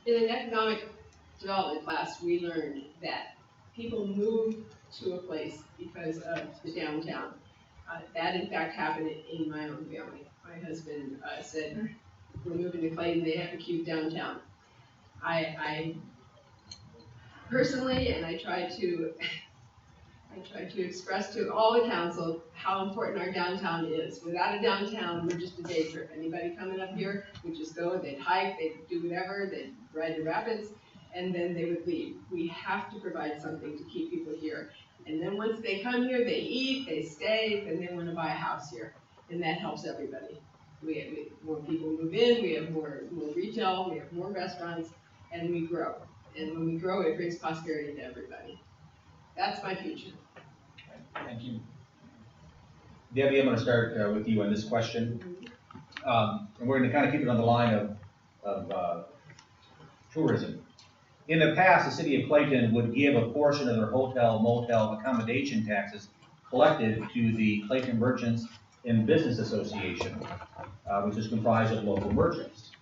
In an economic development class, we learned that people move to a place because of the downtown. That in fact happened in my own family. My husband said, we're moving to Clayton, they have to keep downtown. I personally, and I try to express to all the council how important our downtown is. Without a downtown, we're just a day trip. Anybody coming up here would just go, they'd hike, they'd do whatever, they'd ride the rapids, and then they would leave. We have to provide something to keep people here. And then once they come here, they eat, they stay, then they want to buy a house here. And that helps everybody. We have more people move in, we have more retail, we have more restaurants, and we grow. And when we grow, it brings prosperity to everybody. That's my future. Thank you. Debbie, I'm going to start with you on this question. And we're going to kind of keep it on the line of tourism. In the past, the city of Clayton would give a portion of their hotel, motel, accommodation taxes collected to the Clayton Merchants and Business Association, which is comprised of local merchants.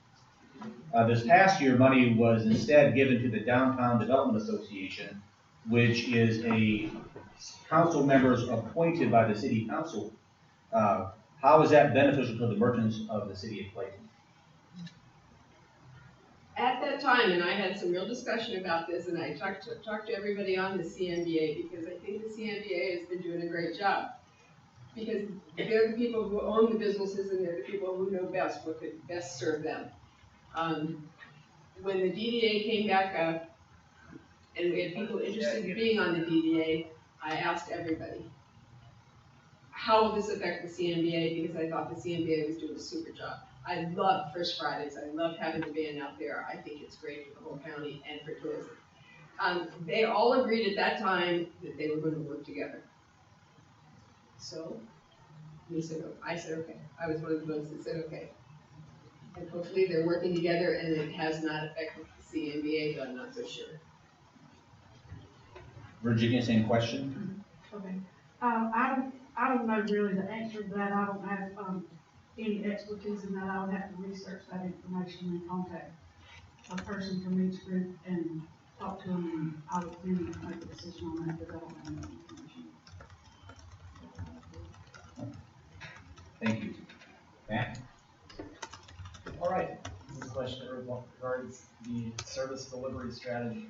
This past year, money was instead given to the Downtown Development Association, which is a council members appointed by the city council. How is that beneficial to the merchants of the city of Clayton? At that time, and I had some real discussion about this, and I talked to everybody on the CNBA, because I think the CNBA has been doing a great job. Because they're the people who own the businesses, and they're the people who know best what could best serve them. When the DDA came back up, and we had people interested in being on the DDA, I asked everybody, how will this affect the CNBA? Because I thought the CNBA was doing a super job. I love First Fridays. I love having the band out there. I think it's great for the whole county and for tourism. They all agreed at that time that they were going to work together. So I said okay. I was one of the ones that said okay. And hopefully they're working together and it has not affected the CNBA, but I'm not so sure. Virginia, same question. Okay. I don't know really the answer to that. I don't have any expertise in that. I would have to research that information and contact a person from each group and talk to them, and I would then make a decision on that because I don't have any information. Thank you. Matt? All right. This is a question that regards the service delivery strategy.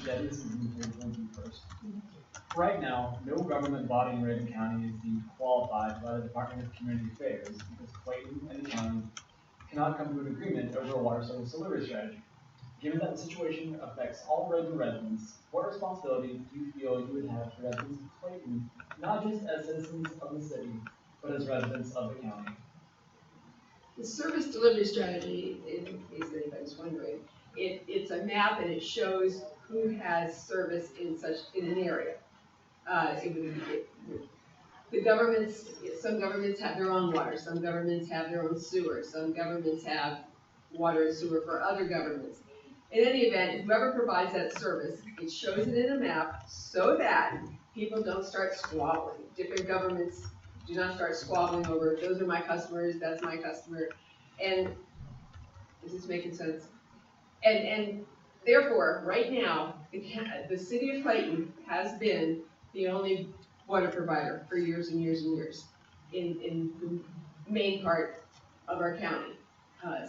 That is something first. Right now, no government body in Raven County is deemed qualified by the Department of Community Affairs because Clayton and the county cannot come to an agreement over a water service delivery strategy. Given that the situation affects all Raven residents, what responsibility do you feel you would have for residents of Clayton, not just as citizens of the city, but as residents of the county? The service delivery strategy, in case anybody's wondering, it's a map and it shows who has service in an area. The governments, some governments have their own water, some governments have their own sewer, some governments have water and sewer for other governments. In any event, whoever provides that service, it shows it in a map so that people don't start squabbling. Different governments do not start squabbling over, those are my customers, that's my customer. And is this making sense? And therefore, right now, the city of Clayton has been the only water provider for years and years and years in the main part of our county.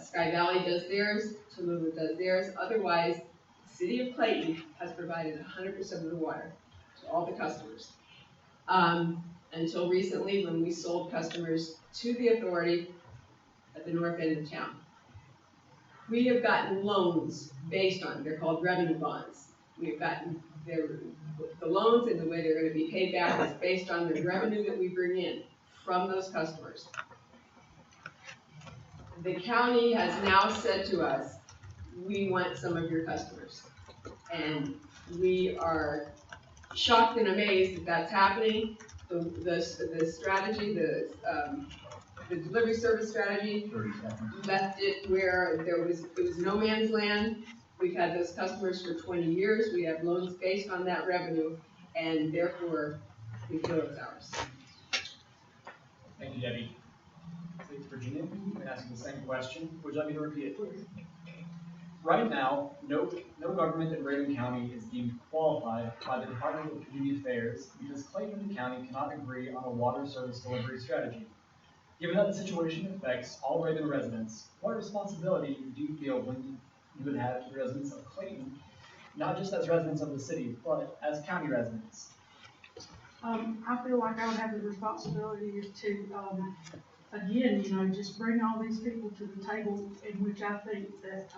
Sky Valley does theirs, Tallulah does theirs. Otherwise, the city of Clayton has provided 100% of the water to all the customers. Until recently, when we sold customers to the authority at the north end of town. We have gotten loans based on, they're called revenue bonds. We've gotten the loans and the way they're going to be paid back is based on the revenue that we bring in from those customers. The county has now said to us, we want some of your customers. And we are shocked and amazed that that's happening. The strategy, the delivery service strategy left it where it was no man's land. We've had those customers for 20 years. We have loans based on that revenue, and therefore we feel it's ours. Thank you, Debbie. Virginia, I'm going to ask you the same question. Would you like me to repeat it, please? Right now, no government in Reagan County is deemed qualified by the Department of Community Affairs because Clayton County cannot agree on a water service delivery strategy. Given that the situation affects all Reagan residents, what responsibility do you feel when you would have residents of Clayton, not just as residents of the city, but as county residents? I feel like I would have the responsibility to, again, just bring all these people to the table, in which I think that,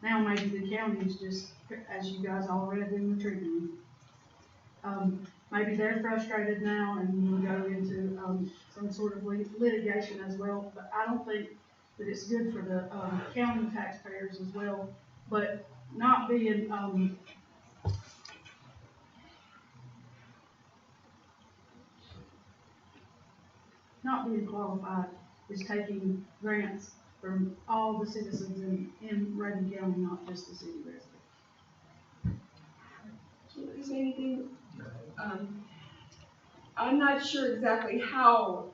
now maybe the county is just, as you guys all read in the Tribune. Maybe they're frustrated now and will go into, some sort of litigation as well, but I don't think that it's good for the, county taxpayers as well, but not being, qualified is taking grants from all the citizens in Reagan County, not just the city residents. Can I say anything? I'm not sure exactly how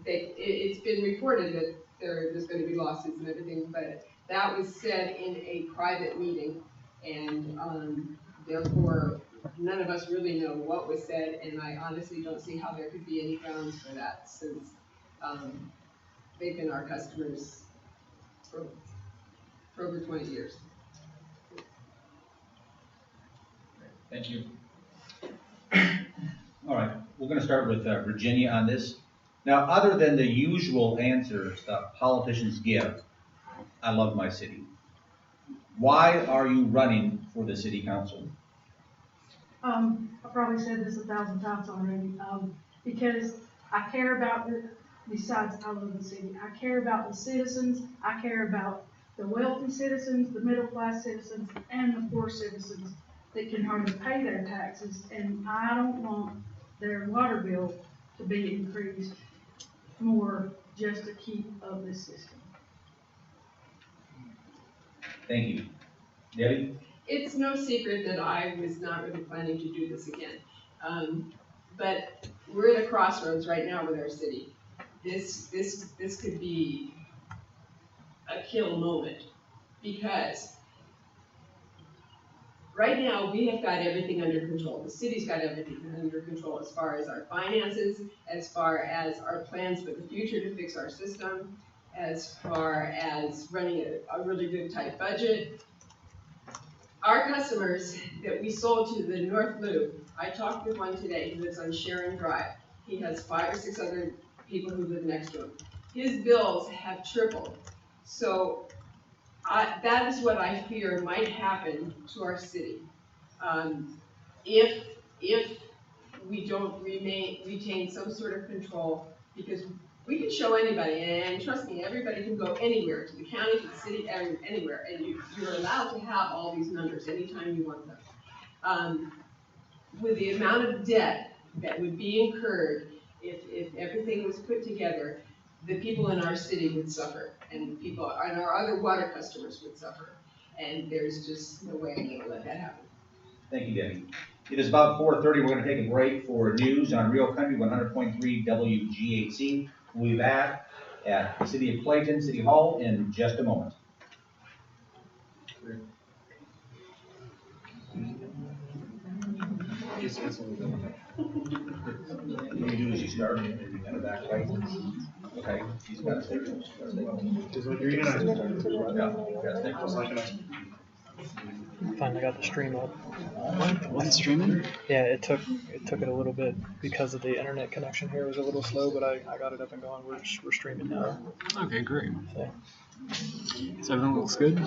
it's been reported that there's going to be lawsuits and everything, but that was said in a private meeting, and therefore none of us really know what was said, and I honestly don't see how there could be any grounds for that, since they've been our customers for over 20 years. Thank you. All right, we're going to start with Virginia on this. Now, other than the usual answers that politicians give, I love my city. Why are you running for the city council? I probably said this 1,000 times already, because I care about besides I love the city, I care about the citizens, I care about the wealthy citizens, the middle class citizens, and the poor citizens that can hardly pay their taxes, and I don't want their water bill to be increased more just to keep up this system. Thank you. Debbie? It's no secret that I was not really planning to do this again. But we're at a crossroads right now with our city. This could be a kill moment, because right now we have got everything under control. The city's got everything under control as far as our finances, as far as our plans for the future to fix our system, as far as running a really good tight budget. Our customers that we sold to the North Loop, I talked with one today who lives on Sharon Drive. He has 5 or 6 other people who live next to him. His bills have tripled. So that is what I fear might happen to our city. If we don't retain some sort of control, because we can show anybody, and trust me, everybody can go anywhere, to the county, to the city, anywhere, and you're allowed to have all these numbers anytime you want them. With the amount of debt that would be incurred if everything was put together, the people in our city would suffer, and our other water customers would suffer, and there's just no way I'm going to let that happen. Thank you, Debbie. It is about 4:30. We're going to take a break for news on Real Country 100.3 WGHC. We'll be back at the City of Clayton City Hall in just a moment. What you do is you start and kind of back right. Okay, she's got to stay. Finally got the stream up. What's streaming? Yeah, it took it a little bit because of the internet connection here was a little slow, but I got it up and going. We're streaming now. Okay, great. So everything looks good?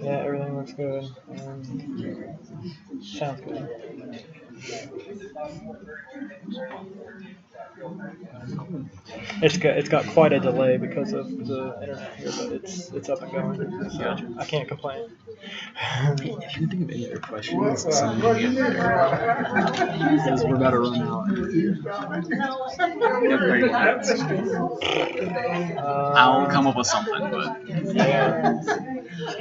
Yeah, everything looks good. Sounds good. It's got quite a delay because of the internet here, but it's up and going. So I can't complain. If you can think of any other questions, send me because we're about to run out. I'll come up with something, but yeah.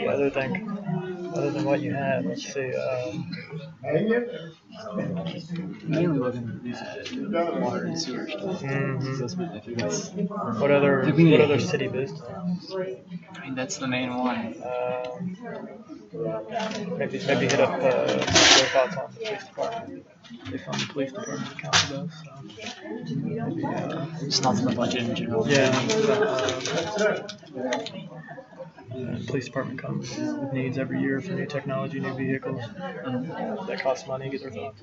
Other than what you had, let's see. Mainly looking at these water and sewer stuff. What other city business? I mean, that's the main one. Maybe hit up their thoughts on the police department. They fund the police department, the council does. So. Maybe, It's not in the budget in general. yeah. Police department comes with needs every year for new technology, new vehicles. That costs money. Get their thoughts.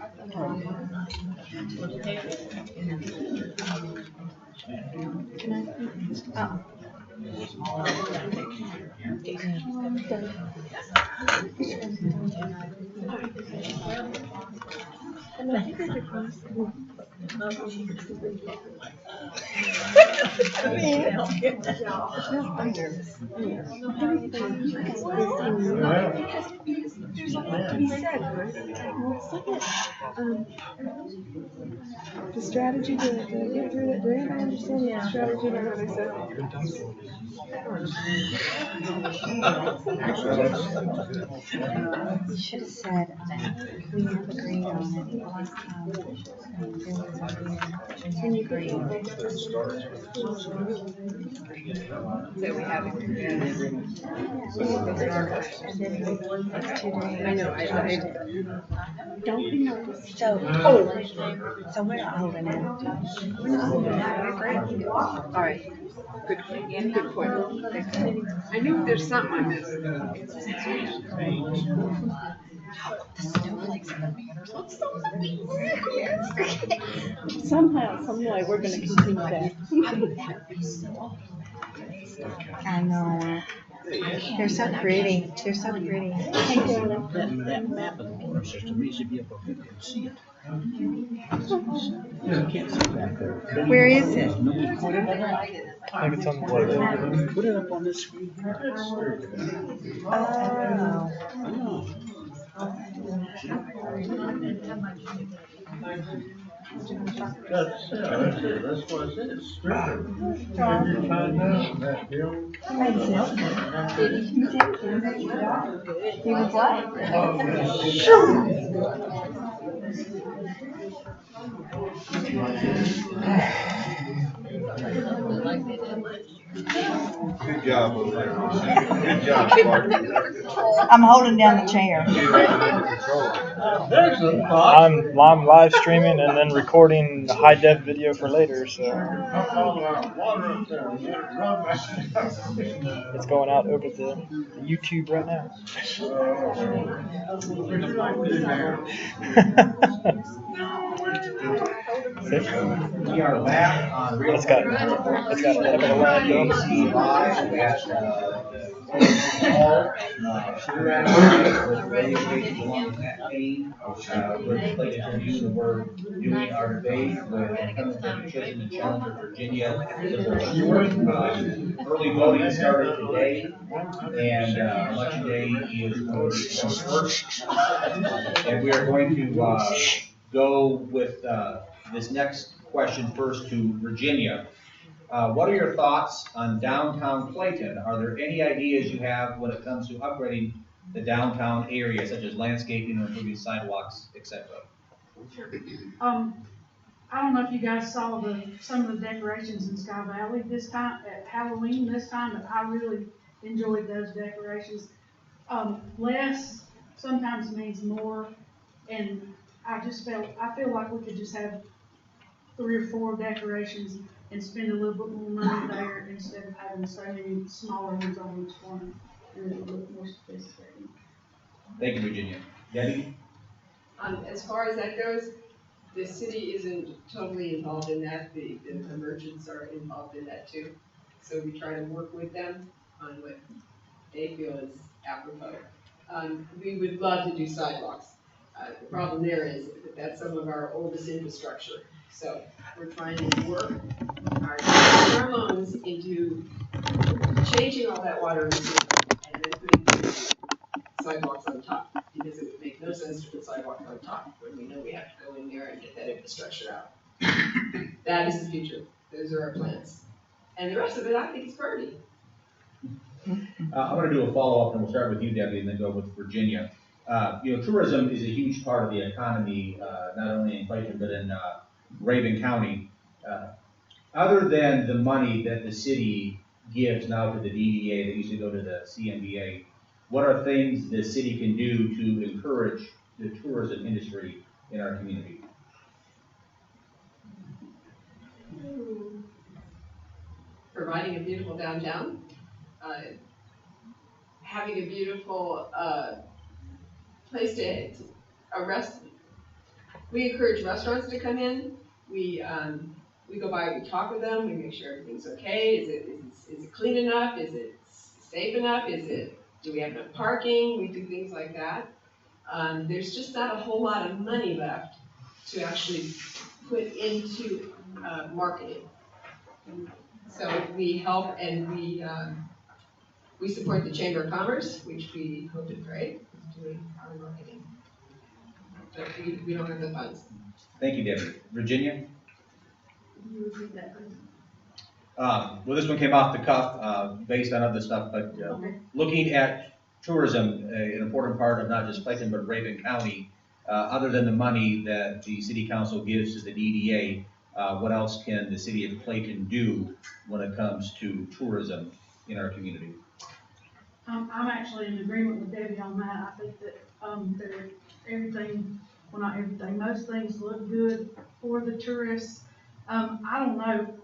The strategy to get through it, do anybody understand the strategy to what I said? You should have said, we have agreed on it. Can you agree? That we have agreed on. And then it was 2 days. I know, I Don't be nervous. So we're not holding out. We're not holding out. We're great. All right. Good point. I knew there's something I missed. Somehow, some way, we're gonna continue that. I know. They're so pretty. They're so pretty. That map of the water system needs to be up there. You can see it. You can't see back there. Where is it? Nobody put it up. I think it's on the web. Put it up on this screen. Oh. That's what it is. Stripper. Did you find out that bill? He was like, Good job, good job, Sparky. I'm holding down the chair. I'm live streaming and then recording a high def video for later, so it's going out over the YouTube right now. We are back on real. It's got a heck of a line though. Live at with Clayton Tribune, we're doing our debate with Nutrition and Challenger, Virginia. Early voting started today, and election day is going to be first. And we are going to go with this next question first to Virginia. What are your thoughts on downtown Clayton? Are there any ideas you have when it comes to upgrading the downtown area, such as landscaping or improving sidewalks, etc.? I don't know if you guys saw some of the decorations in Sky Valley this time, at Halloween this time, but I really enjoyed those decorations. Less sometimes means more, and I feel like we could just have 3 or 4 decorations and spend a little bit more money there instead of having so many smaller ones on each one, and it would look more sophisticated. Thank you, Virginia. Debbie? As far as that goes, the city isn't totally involved in that. The merchants are involved in that too. So we try to work with them on what they feel is apropos. We would love to do sidewalks. The problem there is that that's some of our oldest infrastructure. So we're trying to work our loans into changing all that water and then putting sidewalks on top, because it would make no sense to put sidewalks on top when we know we have to go in there and get that infrastructure out. That is the future. Those are our plans. And the rest of it, I think, is pretty. I'm going to do a follow-up, and we'll start with you, Debbie, and then go with Virginia. tourism is a huge part of the economy, not only in Clayton, but in Raven County. Other than the money that the city gives now to the DDA that used to go to the CMBA, what are things the city can do to encourage the tourism industry in our community? Providing a beautiful downtown, having a beautiful place to rest. We encourage restaurants to come in. We go by, we talk with them, we make sure everything's okay. Is it clean enough? Is it safe enough? Do we have enough parking? We do things like that. There's just not a whole lot of money left to actually put into marketing. So we help and we support the Chamber of Commerce, which we hope and pray is doing our marketing. But we don't have the funds. Thank you, Debbie. Virginia? You repeat that, please. Well, this one came off the cuff based on other stuff, but Okay. looking at tourism, an important part of not just Clayton, but Raven County, other than the money that the city council gives to the DDA, what else can the city of Clayton do when it comes to tourism in our community? I'm actually in agreement with Debbie on that. I think that, well, not everything, most things look good for the tourists. I don't know,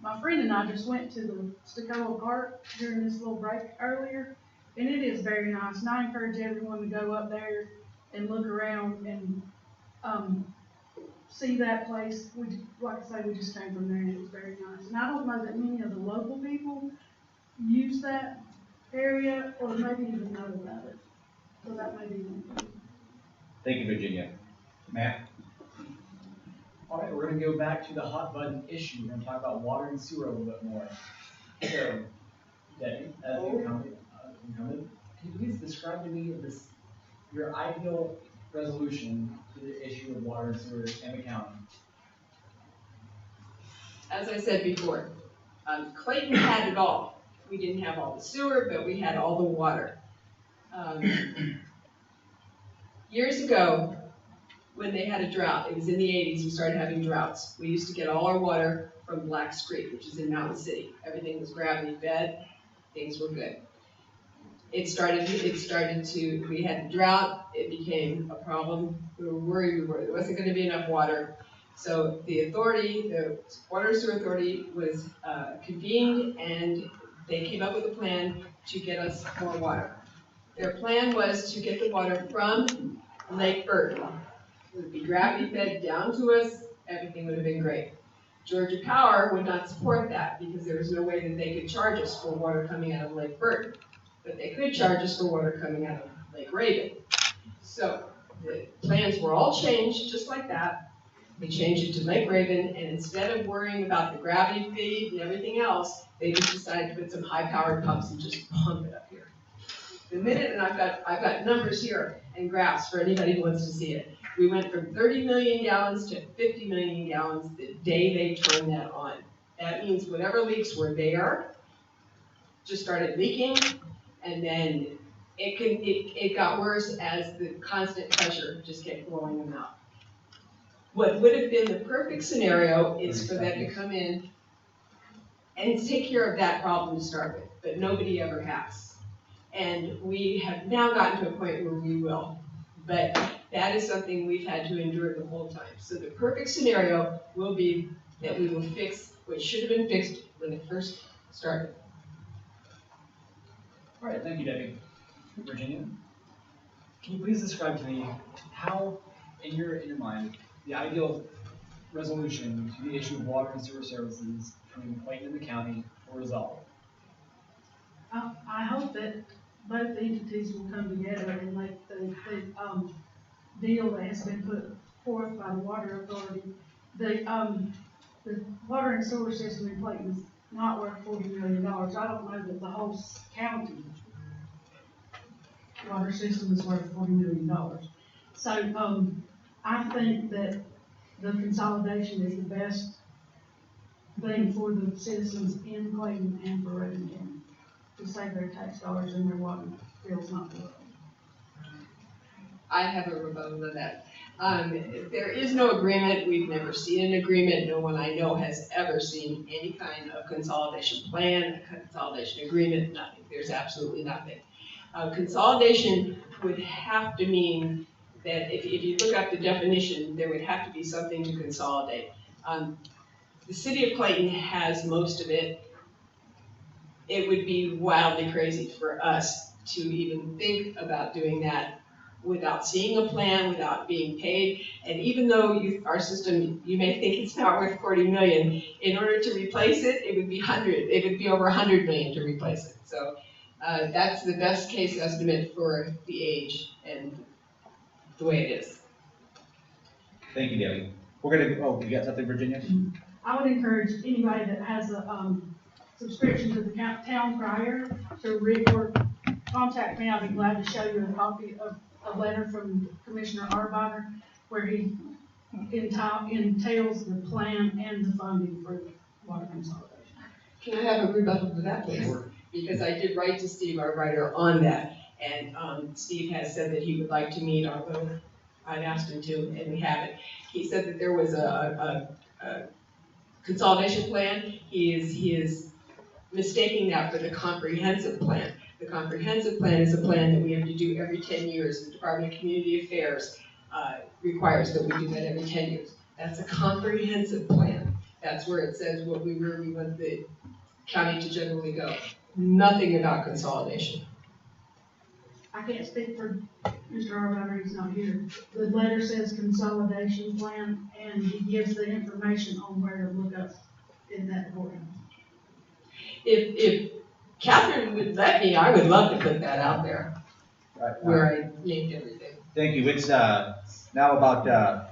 my friend and I just went to the Stucco Park during this little break earlier, and it is very nice, and I encourage everyone to go up there and look around and, see that place. Like I say, we just came from there, and it was very nice. And I don't know that many of the local people use that area, or maybe even know about it, so that may be one thing. Thank you, Virginia. Matt? All right, we're gonna go back to the hot button issue. We're gonna talk about water and sewer a little bit more. So, Debbie, as the incumbent, can you please describe to me your ideal resolution to the issue of water and sewer in the county? As I said before, Clayton had it all. We didn't have all the sewer, but we had all the water. Years ago, when they had a drought, it was in the 80s, we started having droughts. We used to get all our water from Black's Creek, which is in Mountain City. Everything was gravity fed, things were good. We had the drought, it became a problem. We were worried there wasn't gonna be enough water. So the Water and Sewer Authority was convened, and they came up with a plan to get us more water. Their plan was to get the water from Lake Burton. It would be gravity fed down to us, everything would have been great. Georgia Power would not support that because there was no way that they could charge us for water coming out of Lake Burton. But they could charge us for water coming out of Lake Raven. So the plans were all changed just like that. They changed it to Lake Raven, and instead of worrying about the gravity feed and everything else, they just decided to put some high-powered pumps and just pump it up here. The minute, and I've got numbers here and graphs for anybody who wants to see it. We went from 30 million gallons to 50 million gallons the day they turned that on. That means whatever leaks were there just started leaking, and then it got worse as the constant pressure just kept blowing them out. What would have been the perfect scenario is for them to come in and take care of that problem to start with, but nobody ever has. And we have now gotten to a point where we will, but that is something we've had to endure the whole time. So the perfect scenario will be that we will fix what should have been fixed when it first started. All right, thank you, Debbie. Virginia, can you please describe to me how, in your mind, the ideal resolution to the issue of water and sewer services between Clayton and the county will resolve? I hope that both entities will come together and make the deal that has been put forth by the Water Authority. The water and sewer system in Clayton is not worth $40 million. I don't know that the whole county water system is worth $40 million. So I think that the consolidation is the best thing for the citizens in Clayton and for Raven County to save their tax dollars and their water bills not go up. I have a rebuttal to that. There is no agreement. We've never seen an agreement. No one I know has ever seen any kind of consolidation plan, a consolidation agreement, nothing. There's absolutely nothing. Consolidation would have to mean that if you look up the definition, there would have to be something to consolidate. The city of Clayton has most of it. It would be wildly crazy for us to even think about doing that without seeing a plan, without being paid. And even though our system, you may think it's not worth 40 million, in order to replace it, it would be over 100 million to replace it. So that's the best case estimate for the age and the way it is. Thank you, Debbie. We're gonna, you got something, Virginia? I would encourage anybody that has a, subscription to the town crier to read or contact me. I'll be glad to show you a copy of a letter from Commissioner Arbeiter where he entails the plan and the funding for water consolidation. Can I have a rebuttal to that, please? Because I did write to Steve Arbeiter on that, and Steve has said that he would like to meet, although I'd asked him to, and we haven't. He said that there was a consolidation plan. He is mistaking that for the comprehensive plan. The comprehensive plan is a plan that we have to do every 10 years. The Department of Community Affairs requires that we do that every 10 years. That's a comprehensive plan. That's where it says where we want the county to generally go. Nothing about consolidation. I can't speak for Mr. Arbeiter, he's not here. The letter says consolidation plan, and he gives the information on where to look up in that board. If Catherine would let me, I would love to put that out there, where I named everything. Thank you. It's now about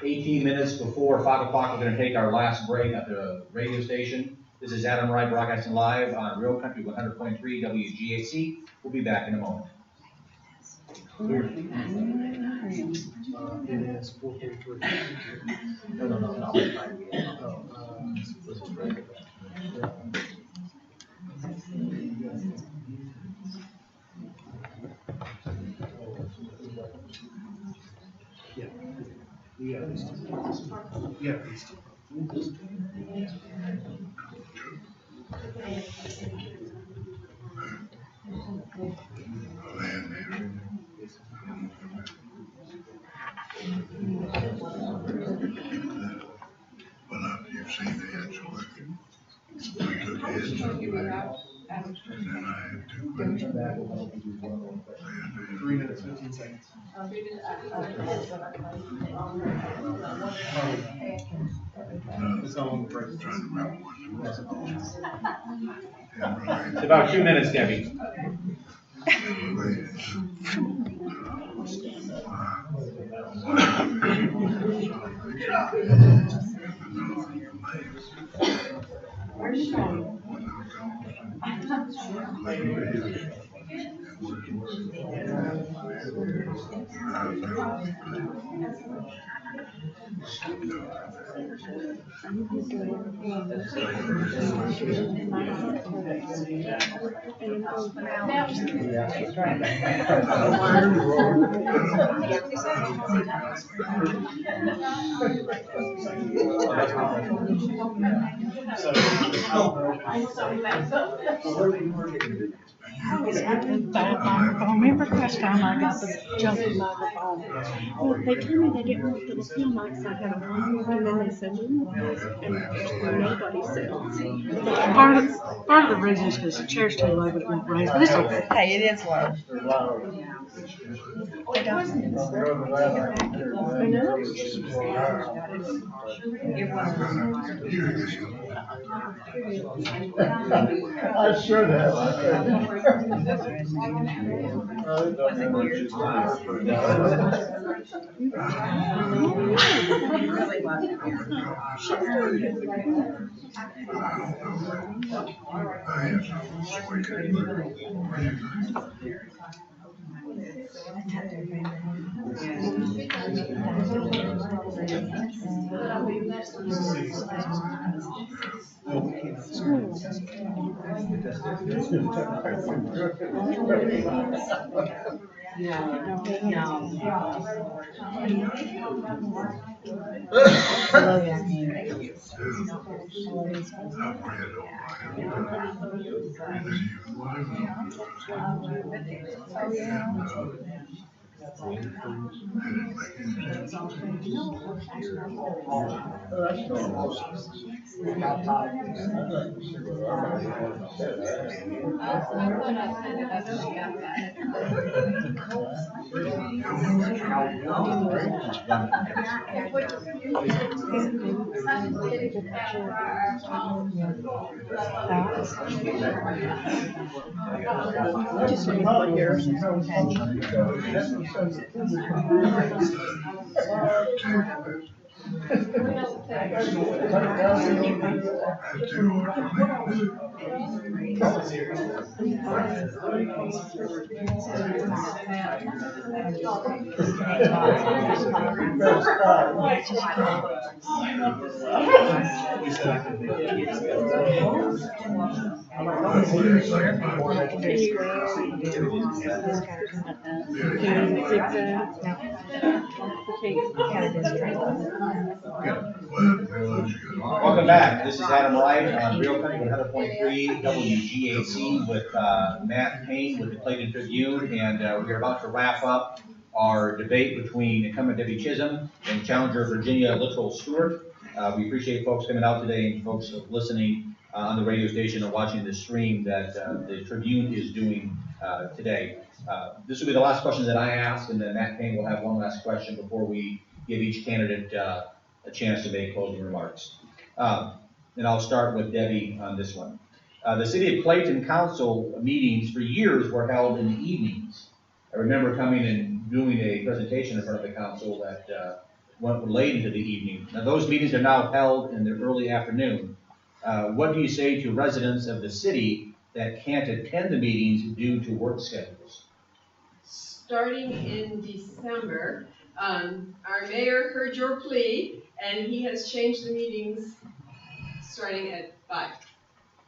18 minutes before 5 o'clock. We're going to take our last break at the radio station. This is Adam Wright broadcasting live on Real Country 100.3 WGAC. We'll be back in a moment. It is 4:43. No. Yeah. Well, you've seen the heads work. We took heads up there, and then I had 2 questions. 3 minutes, 15 seconds. It's on break. I'm trying to remember what it was. It's about 2 minutes, Debbie. Remember last time I got the jumping microphone? Well, they told me they didn't want the lapel mics. I had them on, and then they said, and nobody said. Part of the reason is because the chair's too low, but it won't raise, but it's okay. Hey, it is low. I should have. I've read over him. And then you live I didn't make any Just let me put yours. Welcome back. This is Adam Wright on Real Country 100.3 WGAC with Matt Payne with the Clayton Tribune, and we are about to wrap up our debate between incumbent Debbie Chisholm and challenger Virginia Littrell Stewart. We appreciate folks coming out today and folks listening on the radio station and watching the stream that the Tribune is doing today. This will be the last question that I ask, and then Matt Payne will have one last question before we give each candidate a chance to make closing remarks. And I'll start with Debbie on this one. The City of Clayton Council meetings for years were held in the evenings. I remember coming and doing a presentation in front of the council that went late into the evening. Now those meetings are now held in the early afternoon. What do you say to residents of the city that can't attend the meetings due to work schedules? Starting in December, our mayor heard your plea, and he has changed the meetings starting at 5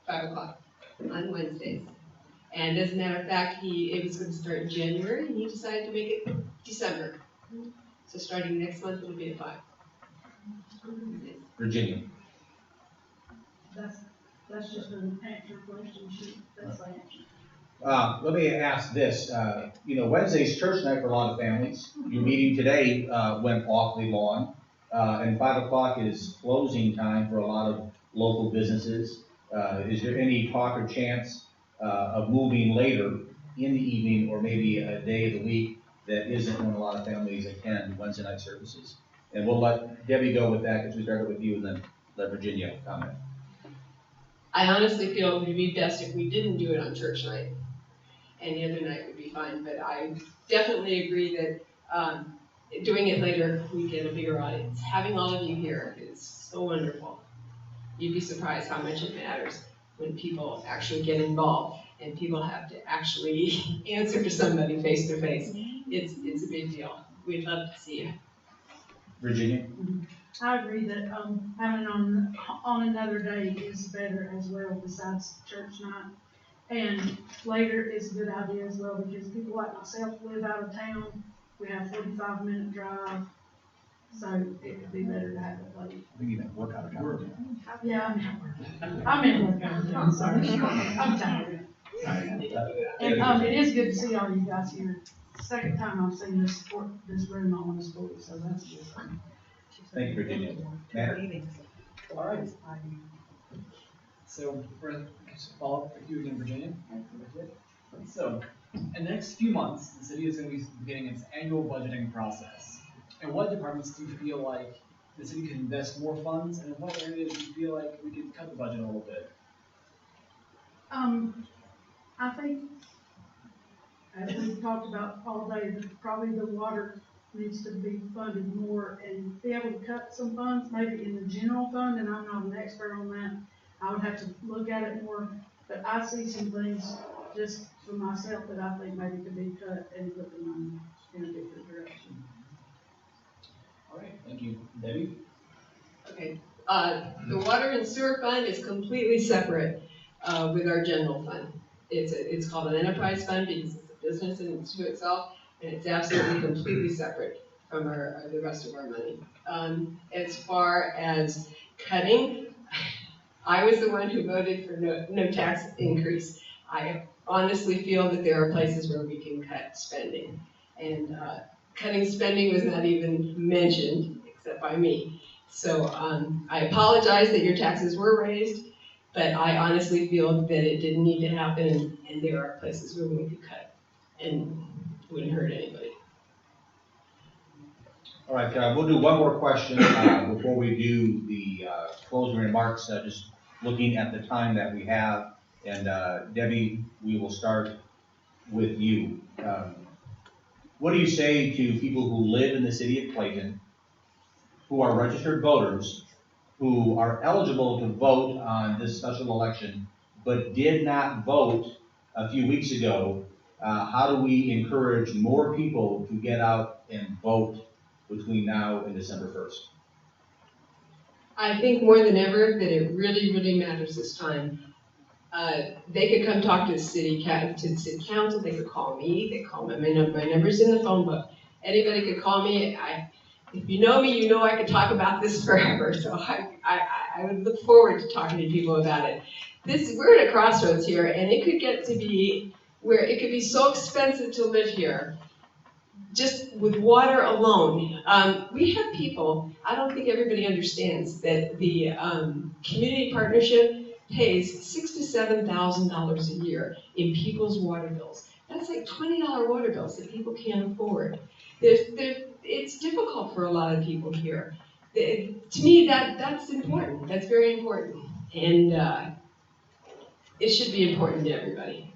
o'clock on Wednesdays. And as a matter of fact, it was going to start in January, and he decided to make it December. So starting next month, it'll be at 5. Virginia. That's just an answer question sheet, that's the answer. Let me ask this. Wednesday's church night for a lot of families. Your meeting today went awfully long, and 5 o'clock is closing time for a lot of local businesses. Is there any talk or chance of moving later in the evening, or maybe a day of the week that isn't when a lot of families attend Wednesday night services? And we'll let Debbie go with that because we started with you, and then let Virginia comment. I honestly feel it would be best if we didn't do it on church night. Any other night would be fine, but I definitely agree that doing it later, we get a bigger audience. Having all of you here is so wonderful. You'd be surprised how much it matters when people actually get involved and people have to actually answer to somebody face to face. It's a big deal. We'd love to see you. Virginia? I agree that having on another day is better as well besides church night. And later is a good idea as well because people like myself live out of town. We have 45-minute drive, so it would be better to have it late. I think you meant work out of town. Yeah, I'm in work out of town, sorry. I'm tired. And it is good to see all you guys here. Second time I've seen this room all in this board, so that's good. Thank you, Virginia. Matt? All right. So we're going to follow up with you again, Virginia. So in the next few months, the city is going to be beginning its annual budgeting process. And what departments do you feel like the city could invest more funds, and in what areas do you feel like we could cut the budget a little bit? I think, as we've talked about all day, that probably the water needs to be funded more and be able to cut some funds, maybe in the general fund, and I'm not an expert on that. I would have to look at it more, but I see some things just for myself that I think maybe could be cut and put the money in a different direction. All right, thank you. Debbie? Okay, the water and sewer fund is completely separate with our general fund. It's called an enterprise fund because it's a business in to itself, And it's absolutely completely separate from the rest of our money. As far as cutting, I was the one who voted for no tax increase. I honestly feel that there are places where we can cut spending. And cutting spending was not even mentioned except by me. So I apologize that your taxes were raised, but I honestly feel that it didn't need to happen, and there are places where we could cut and it wouldn't hurt anybody. All right, we'll do one more question before we do the closing remarks, just looking at the time that we have. And Debbie, we will start with you. What do you say to people who live in the city of Clayton, who are registered voters, who are eligible to vote on this special election, but did not vote a few weeks ago? How do we encourage more people to get out and vote between now and December 1st? I think more than ever that it really, really matters this time. They could come talk to the city council, they could call me, they call my number's in the phone book. Anybody could call me. If you know me, you know I could talk about this forever. So I would look forward to talking to people about it. We're at a crossroads here, and it could get to be where it could be so expensive to live here, just with water alone. We have people, I don't think everybody understands that the community partnership pays $6,000 to $7,000 a year in people's water bills. That's like $20 water bills that people can't afford. It's difficult for a lot of people here. To me, that's important. That's very important. And it should be important to everybody.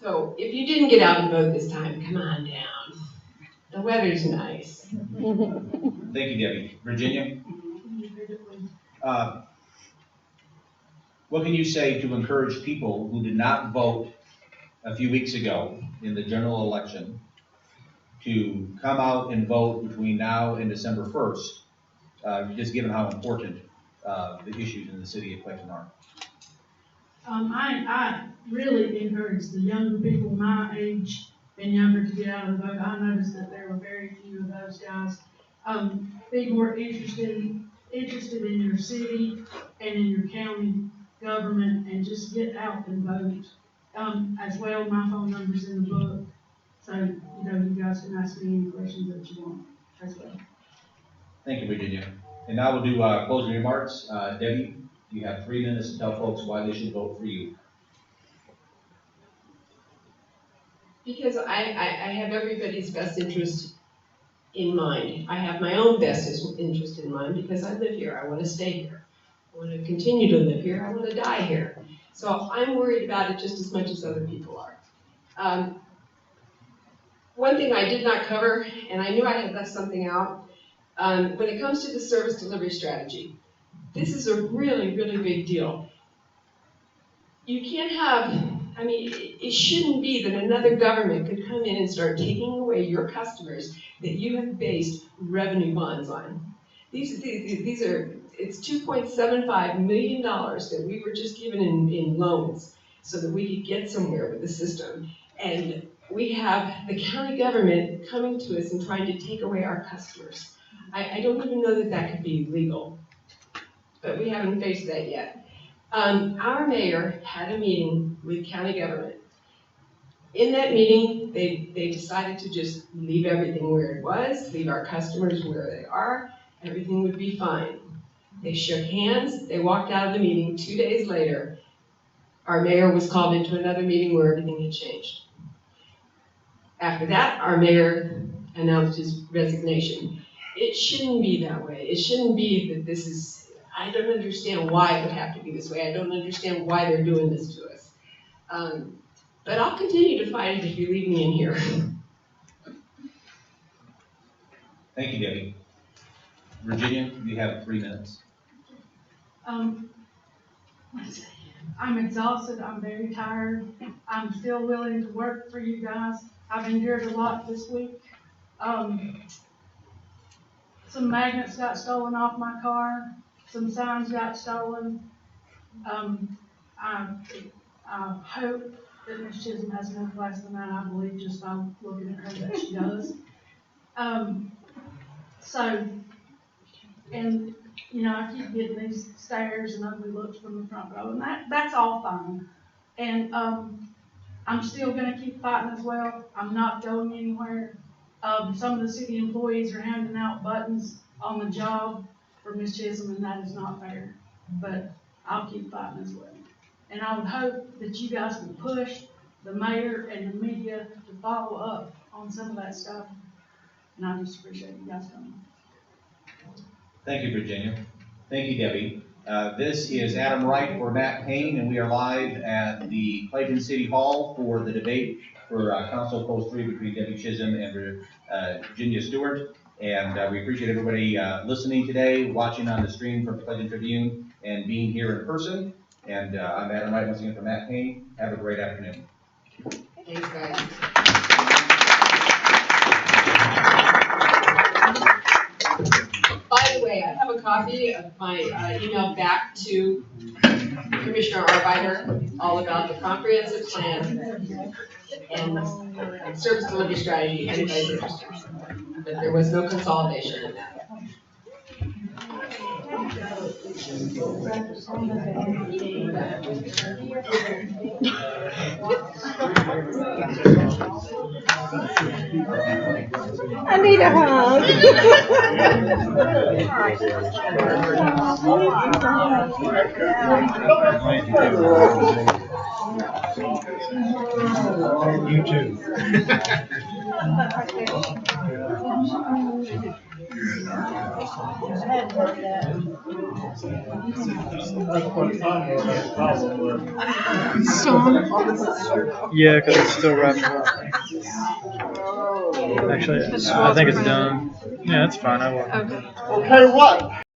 So if you didn't get out and vote this time, come on down. The weather's nice. Thank you, Debbie. Virginia? What can you say to encourage people who did not vote a few weeks ago in the general election to come out and vote between now and December 1st, just given how important the issues in the city of Clayton are? I really encourage the younger people my age and younger to get out and vote. I noticed that there were very few of those guys. Be more interested in your city and in your county government, and just get out and vote. As well, my phone number's in the book, so you guys can ask me any questions that you want as well. Thank you, Virginia. And now we'll do closing remarks. Debbie, you have 3 minutes to tell folks why they should vote for you. Because I have everybody's best interest in mind. I have my own best interest in mind because I live here. I want to stay here. I want to continue to live here. I want to die here. So I'm worried about it just as much as other people are. One thing I did not cover, and I knew I had left something out, when it comes to the service delivery strategy, this is a really, really big deal. You can't have, it shouldn't be that another government could come in and start taking away your customers that you have based revenue bonds on. It's $2.75 million that we were just given in loans so that we could get somewhere with the system. And we have the county government coming to us and trying to take away our customers. I don't even know that could be legal, but we haven't faced that yet. Our mayor had a meeting with county government. In that meeting, they decided to just leave everything where it was, leave our customers where they are, everything would be fine. They shook hands, they walked out of the meeting. 2 days later, our mayor was called into another meeting where everything had changed. After that, our mayor announced his resignation. It shouldn't be that way. It shouldn't be that this is, I don't understand why it would have to be this way. I don't understand why they're doing this to us. But I'll continue to fight it if you leave me in here. Thank you, Debbie. Virginia, you have 3 minutes. I'm exhausted. I'm very tired. I'm still willing to work for you guys. I've endured a lot this week. Some magnets got stolen off my car. Some signs got stolen. I hope that Ms. Chisholm has more class than that, I believe, just by looking at her that she does. So, and, you know, I keep getting these stares and ugly looks from the front row, and that's all fine. And, I'm still gonna keep fighting as well. I'm not going anywhere. Some of the city employees are handing out buttons on the job for Ms. Chisholm, and that is not fair. But I'll keep fighting as well. And I would hope that you guys will push the mayor and the media to follow up on some of that stuff. And I just appreciate you guys coming. Thank you, Virginia. Thank you, Debbie. This is Adam Wright for Matt Payne, and we are live at the Clayton City Hall for the debate for Council Post 3 between Debbie Chisholm and Virginia Stewart. And we appreciate everybody listening today, watching on the stream from the Clayton Tribune, and being here in person. And I'm Adam Wright once again for Matt Payne. Have a great afternoon. Thanks, guys. By the way, I have a copy of my email back to Commissioner Arbeiter, all about the comprehensive plan and service delivery strategy, if anybody's interested. But there was no consolidation in that. I need a hug. You too. Yeah, because it's still wrapping up. Actually, I think it's done. Yeah, it's fine. I will. Okay. Okay, what?